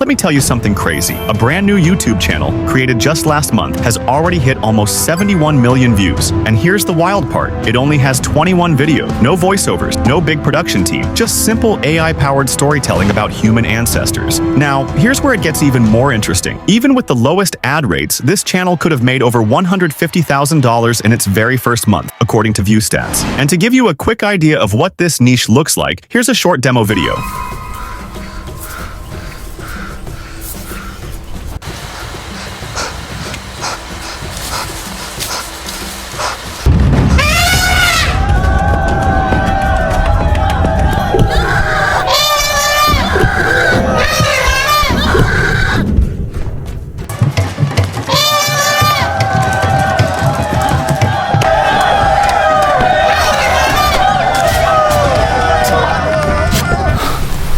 me tell you something crazy. A brand new YouTube channel, created just last month, has already hit almost 71 million views. And here's the wild part. It only has 21 videos, no voiceovers, no big production team, just simple AI-powered storytelling about human ancestors. Now, here's where it gets even more interesting. Even with the lowest ad rates, this channel could have made over $150,000 in its very first month, according to ViewStats. And to give you a quick idea of what this niche looks like, here's a short demo video.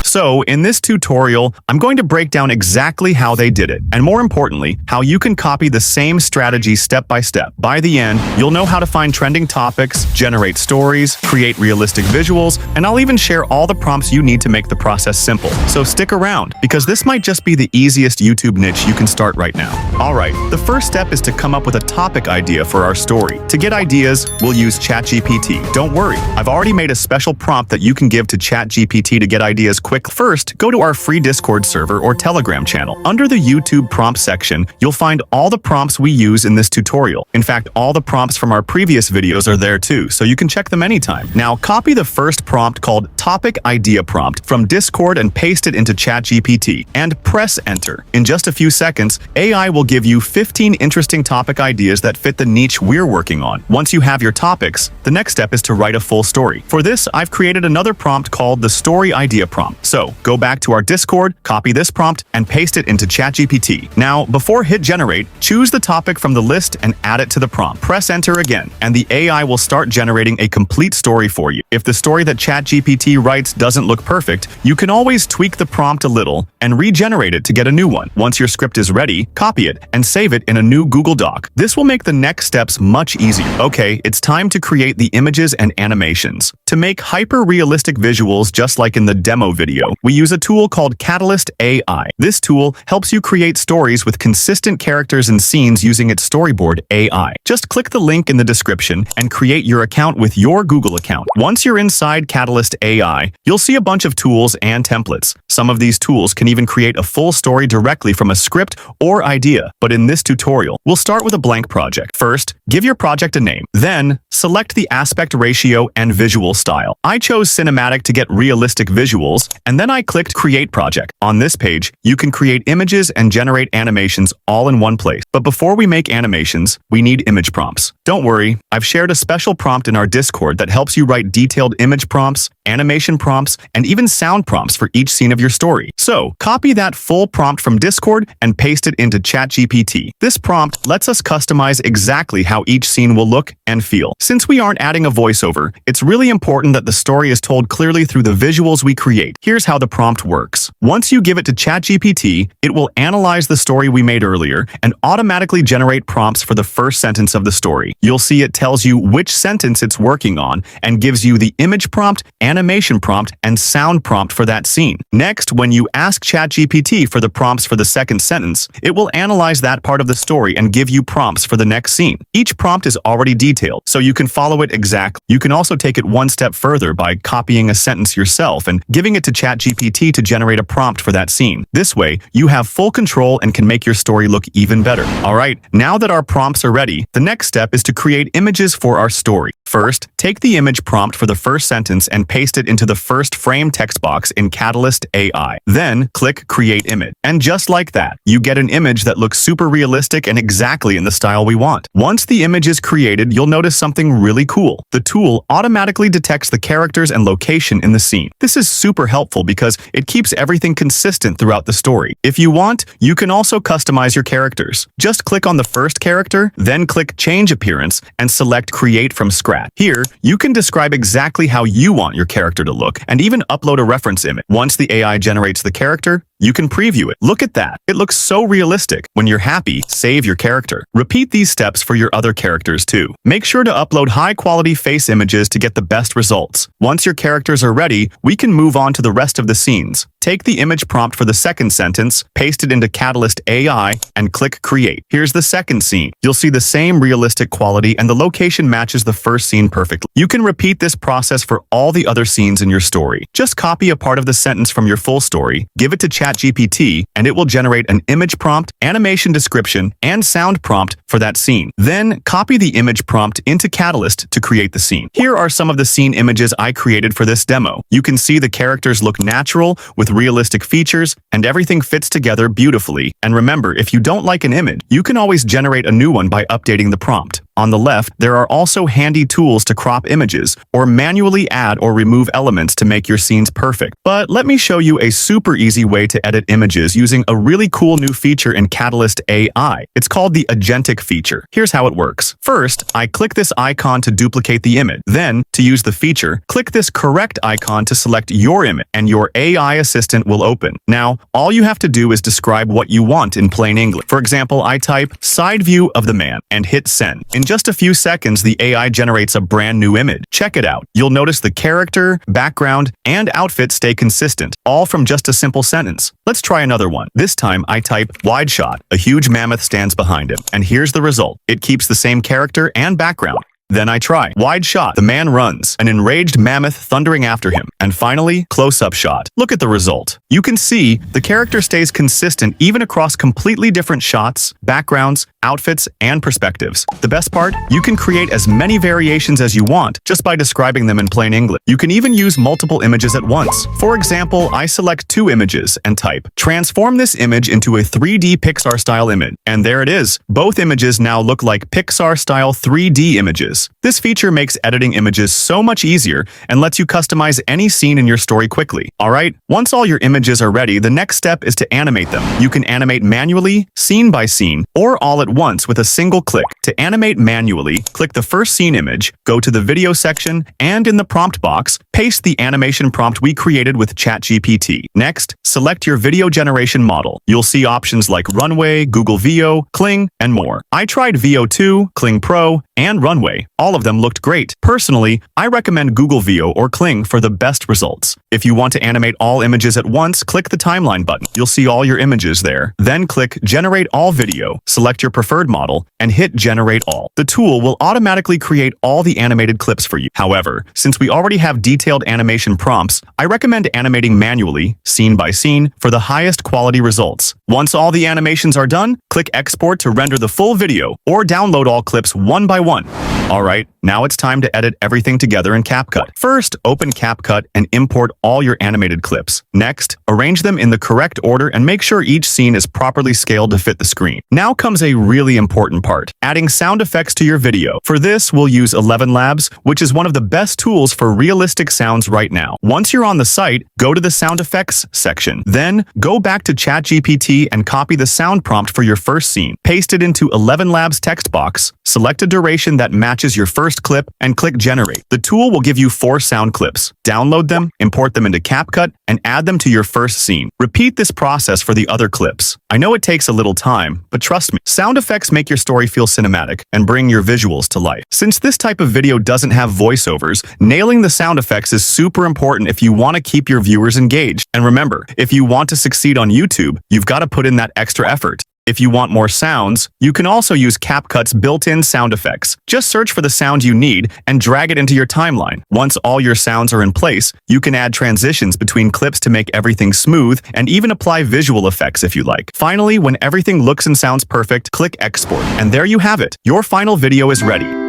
So, in this tutorial, I'm going to break down exactly how they did it, and more importantly, how you can copy the same strategy step by step. By the end, you'll know how to find trending topics, generate stories, create realistic visuals, and I'll even share all the prompts you need to make the process simple. So stick around, because this might just be the easiest YouTube niche you can start right now. Alright, the first step is to come up with a topic idea for our story. To get ideas, we'll use ChatGPT. Don't worry, I've already made a special prompt that you can give to ChatGPT to get ideas quickly. First, go to our free Discord server or Telegram channel. Under the YouTube prompt section, you'll find all the prompts we use in this tutorial. In fact, all the prompts from our previous videos are there too, so you can check them anytime. Now, copy the first prompt called Topic Idea Prompt from Discord and paste it into ChatGPT, and press Enter. In just a few seconds, AI will give you 15 interesting topic ideas that fit the niche we're working on. Once you have your topics, the next step is to write a full story. For this, I've created another prompt called the Story Idea Prompt. So, go back to our Discord, copy this prompt, and paste it into ChatGPT. Now, before hit generate, choose the topic from the list and add it to the prompt. Press enter again, and the AI will start generating a complete story for you. If the story that ChatGPT writes doesn't look perfect, you can always tweak the prompt a little and regenerate it to get a new one. Once your script is ready, copy it and save it in a new Google Doc. This will make the next steps much easier. Okay, it's time to create the images and animations. To make hyper-realistic visuals just like in the demo video, we use a tool called Katalist AI. This tool helps you create stories with consistent characters and scenes using its storyboard AI. Just click the link in the description and create your account with your Google account. Once you're inside Katalist AI, you'll see a bunch of tools and templates. Some of these tools can even create a full story directly from a script or idea. But in this tutorial, we'll start with a blank project. First, give your project a name. Then, select the aspect ratio and visual style. I chose cinematic to get realistic visuals, and then I clicked Create Project. On this page, you can create images and generate animations all in one place. But before we make animations, we need image prompts. Don't worry, I've shared a special prompt in our Discord that helps you write detailed image prompts, animation prompts, and even sound prompts for each scene of your story. So, copy that full prompt from Discord and paste it into ChatGPT. This prompt lets us customize exactly how each scene will look and feel. Since we aren't adding a voiceover, it's really important that the story is told clearly through the visuals we create. Here's how the prompt works. Once you give it to ChatGPT, it will analyze the story we made earlier and automatically generate prompts for the first sentence of the story. You'll see it tells you which sentence it's working on and gives you the image prompt, animation prompt, and sound prompt for that scene. Next, when you ask ChatGPT for the prompts for the second sentence, it will analyze that part of the story and give you prompts for the next scene. Each prompt is already detailed, so you can follow it exactly. You can also take it one step further by copying a sentence yourself and giving it to ChatGPT to generate a prompt for that scene. This way, you have full control and can make your story look even better. Alright, now that our prompts are ready, the next step is to create images for our story. First, take the image prompt for the first sentence and paste it into the first frame text box in Katalist AI. Then, click Create Image. And just like that, you get an image that looks super realistic and exactly in the style we want. Once the image is created, you'll notice something really cool. The tool automatically detects the characters and location in the scene. This is super helpful because it keeps everything consistent throughout the story. If you want, you can also customize your characters. Just click on the first character, then click Change Appearance and select Create from Scratch. at. Here, you can describe exactly how you want your character to look and even upload a reference image. Once the AI generates the character, you can preview it. Look at that. It looks so realistic. When you're happy, save your character. Repeat these steps for your other characters too. Make sure to upload high-quality face images to get the best results. Once your characters are ready, we can move on to the rest of the scenes. Take the image prompt for the second sentence, paste it into Katalist AI, and click Create. Here's the second scene. You'll see the same realistic quality and the location matches the first scene perfectly. You can repeat this process for all the other scenes in your story. Just copy a part of the sentence from your full story, give it to ChatGPT, and it will generate an image prompt, animation description, and sound prompt for that scene. Then, copy the image prompt into Katalist to create the scene. Here are some of the scene images I created for this demo. You can see the characters look natural with realistic features, and everything fits together beautifully. And remember, if you don't like an image, you can always generate a new one by updating the prompt. On the left, there are also handy tools to crop images or manually add or remove elements to make your scenes perfect. But let me show you a super easy way to edit images using a really cool new feature in Katalist AI. It's called the agentic feature. Here's how it works. First, I click this icon to duplicate the image. Then, to use the feature, click this correct icon to select your image, and your AI assistant will open. Now, all you have to do is describe what you want in plain English. For example, I type side view of the man and hit send. In just a few seconds, the AI generates a brand new image. Check it out. You'll notice the character, background, and outfit stay consistent, all from just a simple sentence. Let's try another one. This time, I type wide shot. A huge mammoth stands behind him. And here's the result. It keeps the same character and background. Then I try. Wide shot. The man runs. An enraged mammoth thundering after him. And finally, close-up shot. Look at the result. You can see the character stays consistent even across completely different shots, backgrounds, outfits, and perspectives. The best part? You can create as many variations as you want just by describing them in plain English. You can even use multiple images at once. For example, I select 2 images and type, transform this image into a 3D Pixar-style image. And there it is. Both images now look like Pixar-style 3D images. This feature makes editing images so much easier and lets you customize any scene in your story quickly. Alright, once all your images are ready, the next step is to animate them. You can animate manually, scene by scene, or all at once with a single click. To animate manually, click the first scene image, go to the video section, and in the prompt box, paste the animation prompt we created with ChatGPT. Next, select your video generation model. You'll see options like Runway, Google Veo, Kling, and more. I tried Veo 2, Kling Pro, and Runway. All of them looked great. Personally, I recommend Google Veo or Kling for the best results. If you want to animate all images at once, click the timeline button. You'll see all your images there. Then click Generate All Video, select your preferred model, and hit Generate All. The tool will automatically create all the animated clips for you. However, since we already have detailed animation prompts, I recommend animating manually, scene by scene, for the highest quality results. Once all the animations are done, click Export to render the full video, or download all clips one by one. Alright, now it's time to edit everything together in CapCut. First, open CapCut and import all your animated clips. Next, arrange them in the correct order and make sure each scene is properly scaled to fit the screen. Now comes a really important part, adding sound effects to your video. For this, we'll use ElevenLabs, which is one of the best tools for realistic sounds right now. Once you're on the site, go to the sound effects section. Then, go back to ChatGPT and copy the sound prompt for your first scene. Paste it into ElevenLabs text box, select a duration that matches your first clip, and click Generate. The tool will give you 4 sound clips. Download them, import them into CapCut, and add them to your first scene. Repeat this process for the other clips. I know it takes a little time, but trust me, sound effects make your story feel cinematic and bring your visuals to life. Since this type of video doesn't have voiceovers, nailing the sound effects is super important if you want to keep your viewers engaged. And remember, if you want to succeed on YouTube, you've got to put in that extra effort. If you want more sounds, you can also use CapCut's built-in sound effects. Just search for the sound you need and drag it into your timeline. Once all your sounds are in place, you can add transitions between clips to make everything smooth and even apply visual effects if you like. Finally, when everything looks and sounds perfect, click Export. And there you have it. Your final video is ready.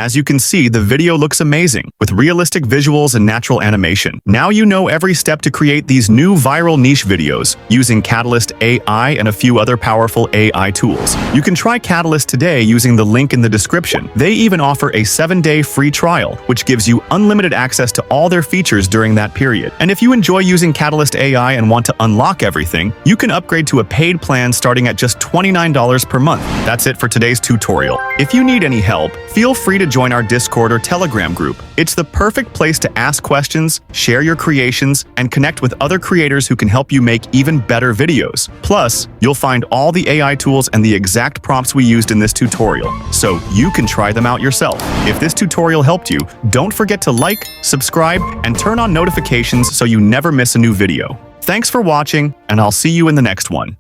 As you can see, the video looks amazing, with realistic visuals and natural animation. Now you know every step to create these new viral niche videos using Katalist AI and a few other powerful AI tools. You can try Katalist today using the link in the description. They even offer a 7-day free trial, which gives you unlimited access to all their features during that period. And if you enjoy using Katalist AI and want to unlock everything, you can upgrade to a paid plan starting at just $29 per month. That's it for today's tutorial. If you need any help, feel free to join our Discord or Telegram group. It's the perfect place to ask questions, share your creations, and connect with other creators who can help you make even better videos. Plus, you'll find all the AI tools and the exact prompts we used in this tutorial, so you can try them out yourself. If this tutorial helped you, don't forget to like, subscribe, and turn on notifications so you never miss a new video. Thanks for watching, and I'll see you in the next one.